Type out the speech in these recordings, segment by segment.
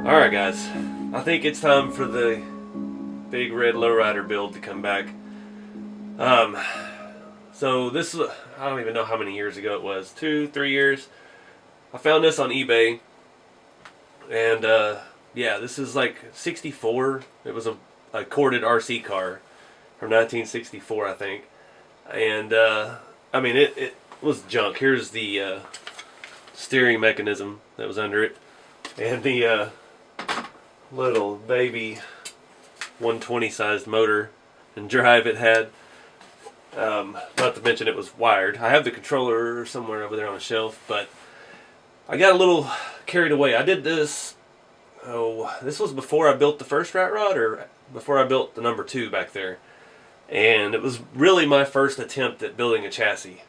Alright guys, I think it's time for the big red lowrider build to come back. So this, I don't even know how many years ago it was, 2-3 years. I found this on eBay, and yeah, this is like 64. It was a corded RC car from 1964, I think. And I mean, it was junk. Here's the steering mechanism that was under it, and the little baby 120 sized motor and drive it had. Not to mention it was wired. I have the controller somewhere over there on a shelf, but I got a little carried away. I did this, this was before I built the first rat rod, or before I built the number 2 back there. And it was really my first attempt at building a chassis.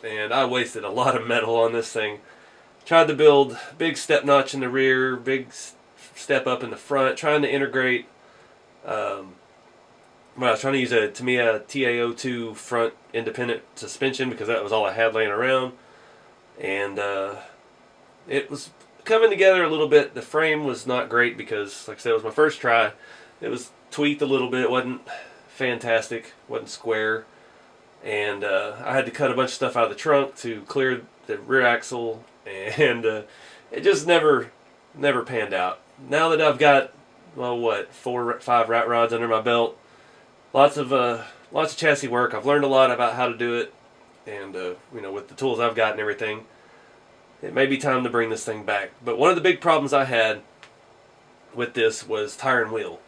And I wasted a lot of metal on this thing. Tried to build big step notch in the rear, big step up in the front, trying to integrate, well, I was trying to use a Tamiya TAO2 front independent suspension because that was all I had laying around. And it was coming together a little bit. The frame was not great because, like I said, it was my first try. It was tweaked a little bit. It wasn't fantastic, wasn't square. And I had to cut a bunch of stuff out of the trunk to clear the rear axle, and it just never panned out. Now that I've got, well, what, 4-5 rat rods under my belt, lots of chassis work. I've learned a lot about how to do it, and you know, with the tools I've got and everything, it may be time to bring this thing back. But one of the big problems I had with this was tire and wheel.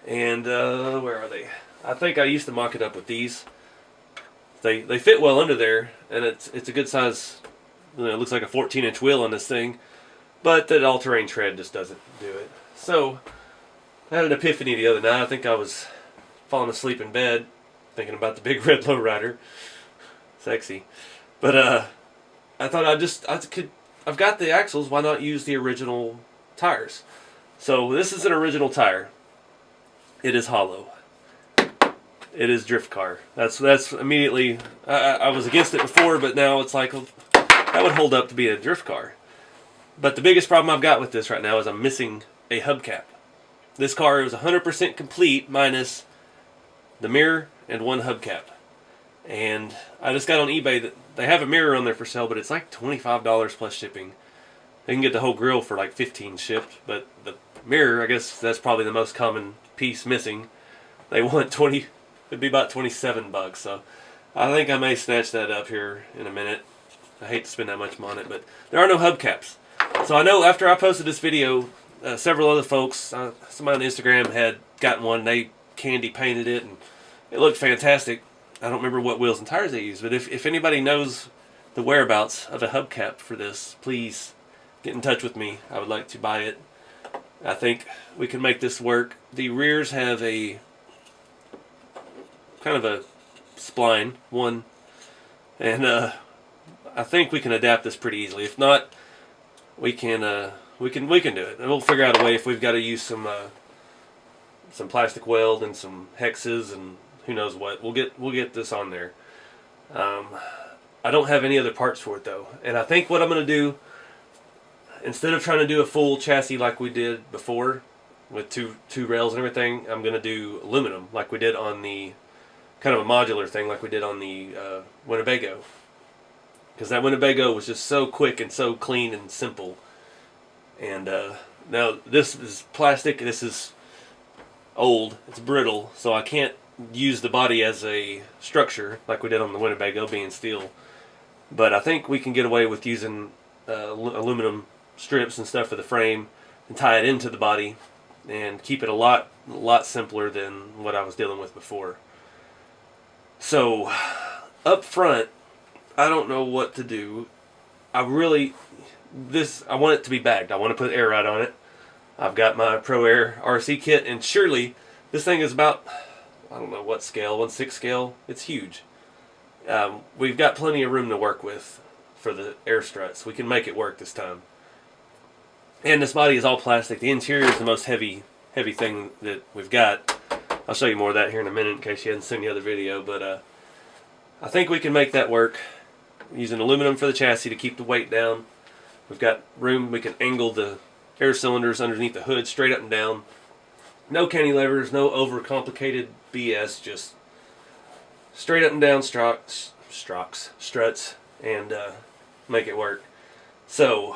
And where are they? I think I used to mock it up with these. They fit well under there, and it's a good size. You know, it looks like a 14-inch wheel on this thing, but that all-terrain tread just doesn't do it. So I had an epiphany the other night. I think I was falling asleep in bed, thinking about the big red lowrider. Sexy. But I thought I've got the axles, why not use the original tires? So this is an original tire. It is hollow. It is drift car. That's immediately, I was against it before, but now it's like, that would hold up to be a drift car. But the biggest problem I've got with this right now is I'm missing a hubcap. This car is 100% complete minus the mirror and one hubcap. And I just got on eBay that they have a mirror on there for sale, but it's like $25 plus shipping. They can get the whole grill for like $15 shipped, but the mirror, I guess that's probably the most common piece missing. They want 20, it'd be about 27 bucks. So I think I may snatch that up here in a minute. I hate to spend that much on it, but there are no hubcaps. So I know after I posted this video, several other folks, somebody on Instagram had gotten one. They candy painted it, and it looked fantastic. I don't remember what wheels and tires they used, but if anybody knows the whereabouts of a hubcap for this, please get in touch with me. I would like to buy it. I think we can make this work. The rears have a kind of a spline, one, and I think we can adapt this pretty easily. If not, we can do it, and we'll figure out a way if we've got to use some plastic weld and some hexes and who knows what. We'll get this on there. I don't have any other parts for it though, and I think what I'm going to do, instead of trying to do a full chassis like we did before with two rails and everything, I'm going to do aluminum like we did on the kind of a modular thing like we did on the Winnebago. Because that Winnebago was just so quick and so clean and simple. And now this is plastic. This is old. It's brittle, so I can't use the body as a structure like we did on the Winnebago, being steel. But I think we can get away with using aluminum strips and stuff for the frame and tie it into the body and keep it a lot simpler than what I was dealing with before. So up front, I don't know what to do. I want it to be bagged. I want to put air ride on it. I've got my Pro Air RC kit, and surely this thing is about, I don't know what scale, 1/6 scale. It's huge. We've got plenty of room to work with for the air struts. We can make it work this time. And this body is all plastic. The interior is the most heavy thing that we've got. I'll show you more of that here in a minute in case you hadn't seen the other video, but I think we can make that work. Using aluminum for the chassis to keep the weight down. We've got room, we can angle the air cylinders underneath the hood, straight up and down. No cantilevers, no overcomplicated BS, just straight up and down struts, and make it work. So,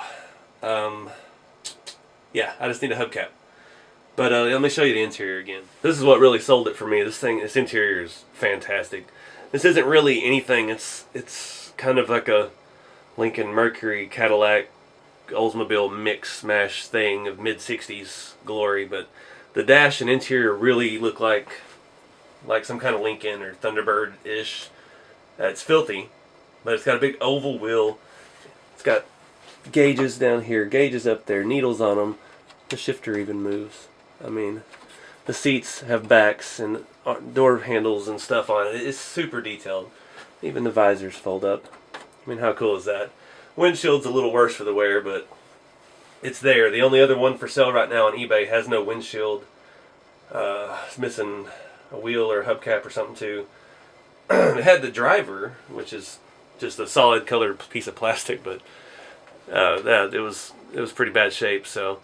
yeah, I just need a hubcap. But let me show you the interior again. This is what really sold it for me. This interior is fantastic. This isn't really anything. It's kind of like a Lincoln Mercury Cadillac Oldsmobile mix mash thing of mid-60s glory, but the dash and interior really look like some kind of Lincoln or Thunderbird-ish. It's filthy, but it's got a big oval wheel. It's got gauges down here, gauges up there, needles on them. The shifter even moves. I mean, the seats have backs and door handles and stuff on it. It's super detailed. Even the visors fold up. I mean, how cool is that? Windshield's a little worse for the wear, but it's there. The only other one for sale right now on eBay has no windshield. It's missing a wheel or a hubcap or something too. It had the driver, which is just a solid colored piece of plastic, but it was pretty bad shape. So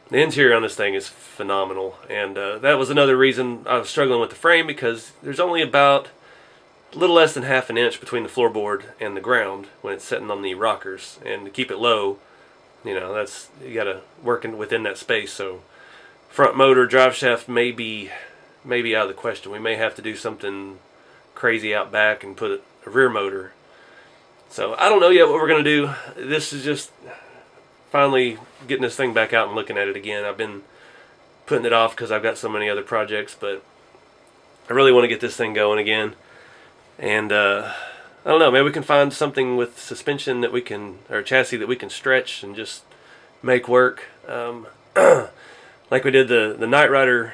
the interior on this thing is phenomenal, and that was another reason I was struggling with the frame, because there's only about a little less than half an inch between the floorboard and the ground when it's sitting on the rockers, and to keep it low, you got to work within that space. So front motor, drive shaft may be out of the question. We may have to do something crazy out back and put a rear motor. So I don't know yet what we're going to do. This is just finally getting this thing back out and looking at it again. I've been putting it off because I've got so many other projects, but I really want to get this thing going again. And I don't know, maybe we can find something with suspension that we can, or chassis that we can stretch and just make work. Like we did the Knight Rider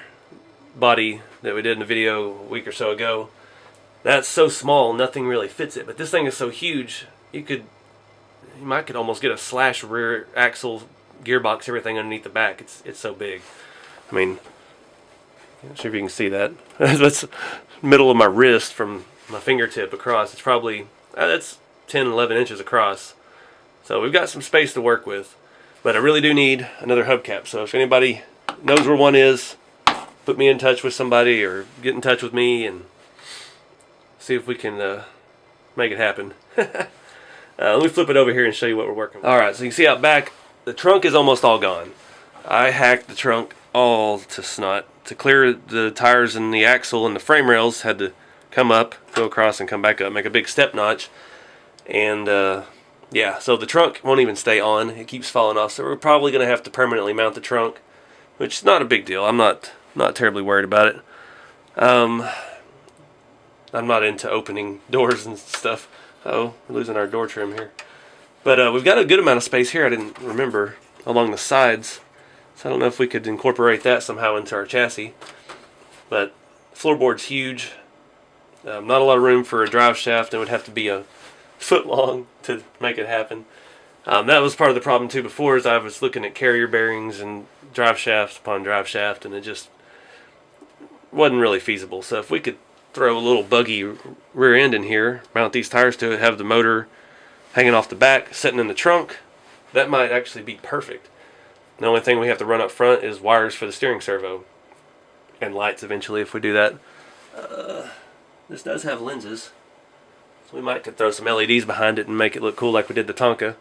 body that we did in the video a week or so ago. That's so small, nothing really fits it. But this thing is so huge, you might could almost get a slash rear axle, gearbox, everything underneath the back. It's so big. I mean, I'm not sure if you can see that. That's middle of my wrist from my fingertip across. It's probably, that's 10, 11 inches across. So we've got some space to work with. But I really do need another hubcap. So if anybody knows where one is, put me in touch with somebody or get in touch with me and see if we can make it happen. Let me flip it over here and show you what we're working with. Alright, so you can see out back, the trunk is almost all gone. I hacked the trunk all to snot. To clear the tires and the axle and the frame rails, had to come up, go across and come back up, make a big step notch. And yeah, so the trunk won't even stay on. It keeps falling off. So we're probably going to have to permanently mount the trunk, which is not a big deal. I'm not terribly worried about it. I'm not into opening doors and stuff. Oh, we're losing our door trim here. But we've got a good amount of space here. I didn't remember, along the sides. So I don't know if we could incorporate that somehow into our chassis. But the floorboard's huge. Not a lot of room for a drive shaft. It would have to be a foot long to make it happen. That was part of the problem too before, is I was looking at carrier bearings and drive shafts upon drive shaft, and it just wasn't really feasible. So if we could throw a little buggy rear end in here, mount these tires to it, have the motor hanging off the back, sitting in the trunk, that might actually be perfect. The only thing we have to run up front is wires for the steering servo and lights eventually if we do that. This does have lenses, so we might could throw some LEDs behind it and make it look cool like we did the Tonka.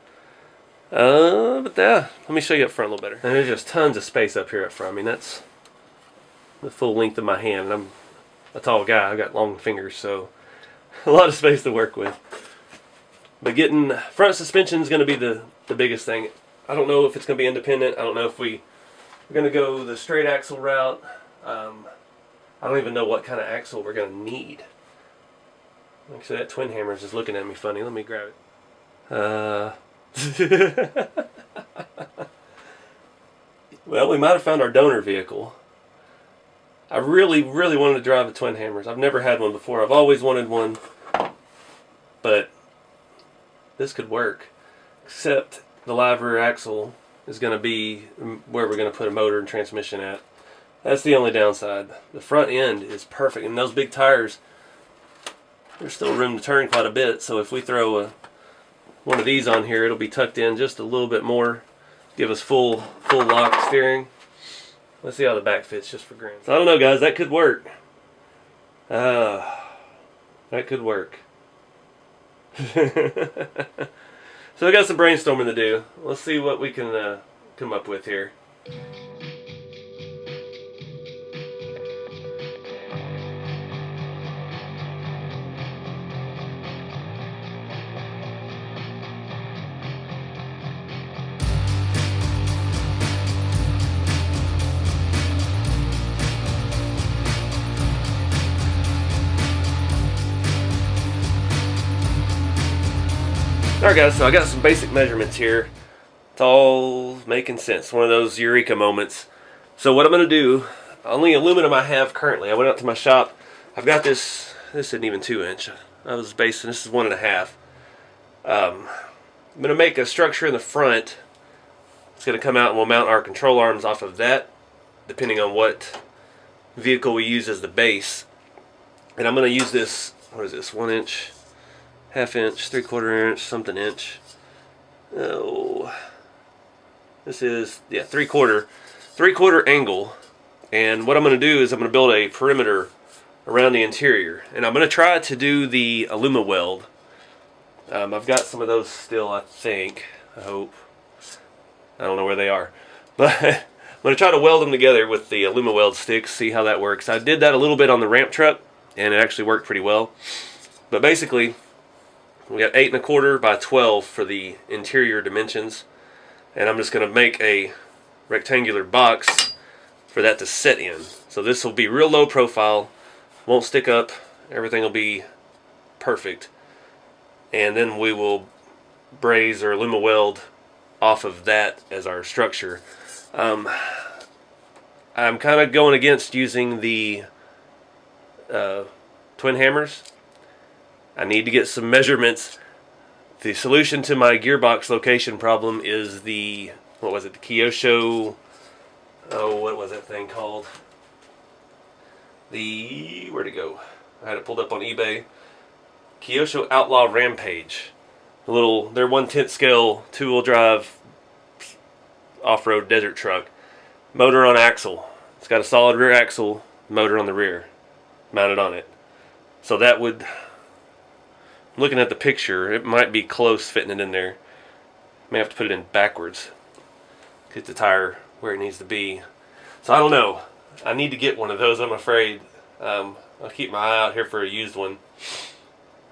But yeah, let me show you up front a little better. And there's just tons of space up here up front. I mean, that's the full length of my hand. I'm a tall guy. I've got long fingers, so a lot of space to work with. But getting front suspension is going to be the biggest thing. I don't know if it's going to be independent. I don't know if we're going to go the straight axle route. I don't even know what kind of axle we're going to need. Actually, that twin hammer is just looking at me funny. Let me grab it. Well, we might have found our donor vehicle. I really, really wanted to drive the twin hammers. I've never had one before. I've always wanted one, but this could work. Except the live rear axle is going to be where we're going to put a motor and transmission at. That's the only downside. The front end is perfect, and those big tires, there's still room to turn quite a bit. So if we throw one of these on here, it'll be tucked in just a little bit more, give us full lock steering. Let's see how the back fits just for grins. I don't know, guys. That could work. That could work. So I got some brainstorming to do. Let's see what we can come up with here. Alright guys, so I got some basic measurements here. It's all making sense. One of those eureka moments. So what I'm going to do, only aluminum I have currently. I went out to my shop. I've got this isn't even 2-inch. I was basing, this is 1.5. I'm going to make a structure in the front. It's going to come out and we'll mount our control arms off of that, depending on what vehicle we use as the base. And I'm going to use this, what is this, 1-inch? 1/2 inch, 3/4 inch, something inch. Oh, this is 3/4 angle. And what I'm going to do is I'm going to build a perimeter around the interior, and I'm going to try to do the Aluma weld. I've got some of those still, I think. I hope. I don't know where they are, but I'm going to try to weld them together with the Aluma weld sticks. See how that works. I did that a little bit on the ramp truck, and it actually worked pretty well. But basically, we got 8 1/4 by 12 for the interior dimensions, and I'm just going to make a rectangular box for that to set in. So this will be real low profile, won't stick up, everything will be perfect, and then we will braze or Aluma weld off of that as our structure. I'm kind of going against using the twin hammers. I need to get some measurements. The solution to my gearbox location problem is the, what was it, the Kyosho, oh, what was that thing called? Where'd it go? I had it pulled up on eBay. Kyosho Outlaw Rampage. They're 1/10 scale, 2-wheel drive, off-road desert truck. Motor on axle. It's got a solid rear axle, motor on the rear, mounted on it. So that would, looking at the picture, it might be close fitting it in there. May have to put it in backwards. Get the tire where it needs to be. So I don't know. I need to get one of those, I'm afraid. I'll keep my eye out here for a used one.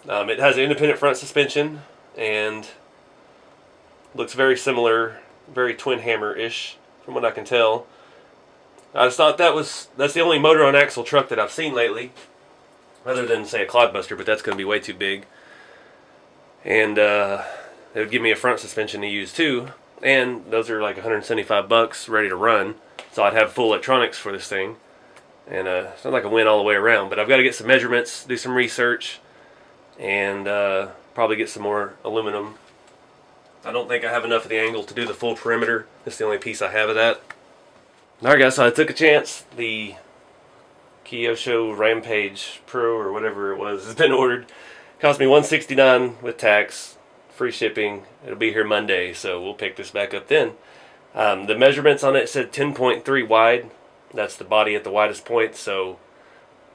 It has an independent front suspension and looks very similar, very twin hammer-ish from what I can tell. I just thought that's the only motor on axle truck that I've seen lately, other than say a clodbuster, but that's going to be way too big. And it would give me a front suspension to use too, and those are like $175 ready to run, so I'd have full electronics for this thing, and it's not like a win all the way around. But I've got to get some measurements, do some research, and probably get some more aluminum. I don't think I have enough of the angle to do the full perimeter. That's the only piece I have of that. Alright guys, so I took a chance. The Kyosho Rampage Pro or whatever it was has been ordered. Cost me $169 with tax, free shipping. It'll be here Monday, so we'll pick this back up then. The measurements on it said 10.3 wide. That's the body at the widest point. So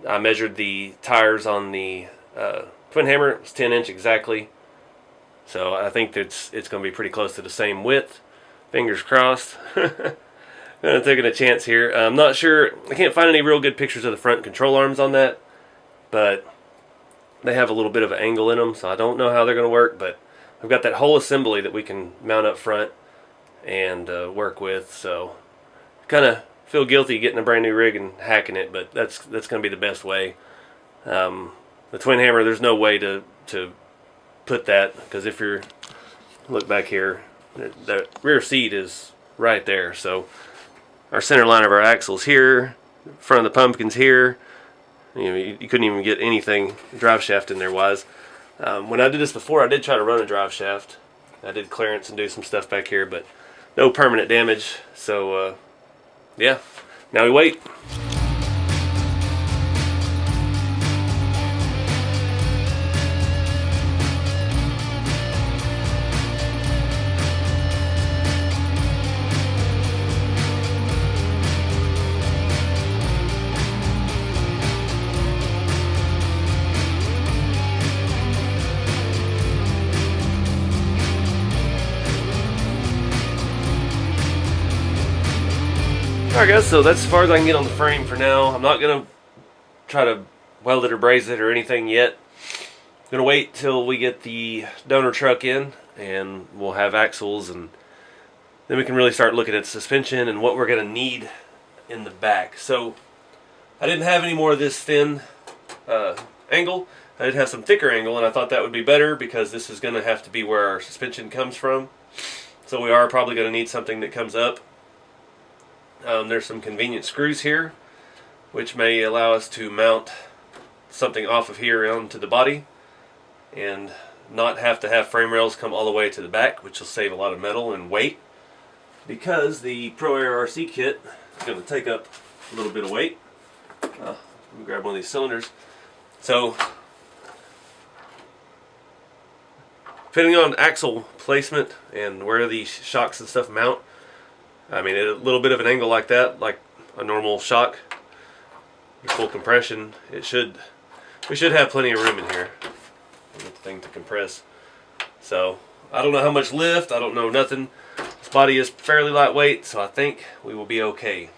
I measured the tires on the twin hammer. It was 10-inch exactly. So I think it's going to be pretty close to the same width. Fingers crossed. I'm taking a chance here. I'm not sure. I can't find any real good pictures of the front control arms on that, but they have a little bit of an angle in them, so I don't know how they're going to work. But I've got that whole assembly that we can mount up front and work with. So kind of feel guilty getting a brand new rig and hacking it, but that's going to be the best way. The twin hammer, there's no way to put that, because if you look back here, the rear seat is right there. So our center line of our axles here, front of the pumpkin's here. You know, you couldn't even get anything drive shaft in there wise. When I did this before, I did try to run a drive shaft. I did clearance and do some stuff back here, but no permanent damage. So yeah, now we wait. Alright guys, so that's as far as I can get on the frame for now. I'm not going to try to weld it or braze it or anything yet. I'm going to wait till we get the donor truck in and we'll have axles, and then we can really start looking at suspension and what we're going to need in the back. So I didn't have any more of this thin angle. I did have some thicker angle, and I thought that would be better because this is going to have to be where our suspension comes from. So we are probably going to need something that comes up. There's some convenient screws here, which may allow us to mount something off of here onto the body and not have to have frame rails come all the way to the back, which will save a lot of metal and weight, because the Pro Air RC kit is going to take up a little bit of weight. Let me grab one of these cylinders. So depending on axle placement and where these shocks and stuff mount, I mean, at a little bit of an angle like that, like a normal shock with full compression, we should have plenty of room in here. Get the thing to compress. So I don't know how much lift, I don't know nothing. This body is fairly lightweight, so I think we will be okay.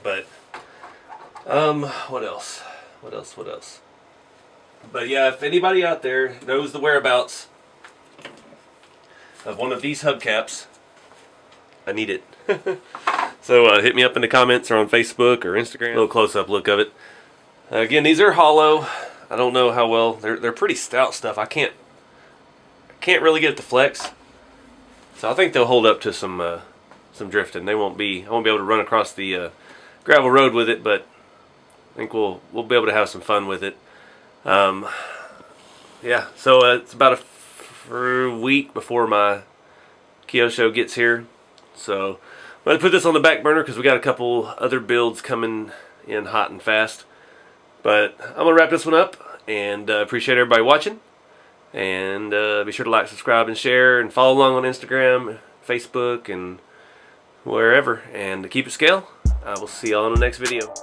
But what else? But yeah, if anybody out there knows the whereabouts of one of these hubcaps, I need it. So hit me up in the comments or on Facebook or Instagram. A little close-up look of it. Again, these are hollow. I don't know how well they're pretty stout stuff. I can't really get it to flex. So I think they'll hold up to some drifting. I won't be able to run across the gravel road with it, but I think we'll be able to have some fun with it. Yeah, so it's about a week before my Kyosho gets here. So I'm going to put this on the back burner because we got a couple other builds coming in hot and fast. But I'm going to wrap this one up, and appreciate everybody watching. And be sure to like, subscribe, and share, and follow along on Instagram, Facebook, and wherever. And to keep it scale, I will see y'all in the next video.